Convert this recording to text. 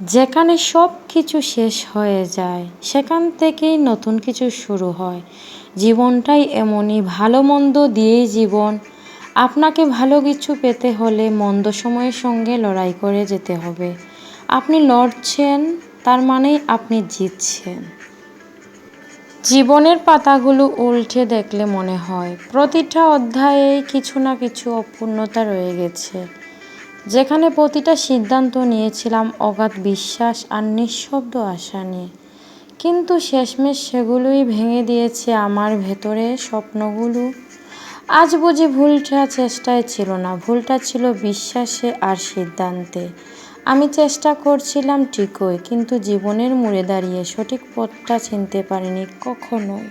যেখানে সব কিছু শেষ হয়ে যায় সেখান থেকেই নতুন কিছু শুরু হয়। জীবনটাই এমনই, ভালো মন্দ দিয়েই জীবন। আপনাকে ভালো কিছু পেতে হলে মন্দ সময়ের সঙ্গে লড়াই করে যেতে হবে। আপনি লড়ছেন, তার মানেই আপনি জিতছেন। জীবনের পাতাগুলো উল্টে দেখলে মনে হয় প্রতিটা অধ্যায়েই কিছু না কিছু অপূর্ণতা রয়ে গেছে। যেখানে প্রতিটা সিদ্ধান্ত নিয়েছিলাম অগাধ বিশ্বাস আর নিঃশব্দ আশা নিয়ে, কিন্তু শেষমেশ সেগুলোই ভেঙে দিয়েছে আমার ভেতরের স্বপ্নগুলো। আজ বুঝি ভুলটা চেষ্টায় ছিল না, ভুলটা ছিল বিশ্বাসে আর সিদ্ধান্তে। আমি চেষ্টা করছিলাম ঠিকই, কিন্তু জীবনের মোড়ে দাঁড়িয়ে সঠিক পথটা চিনতে পারিনি কখনোই।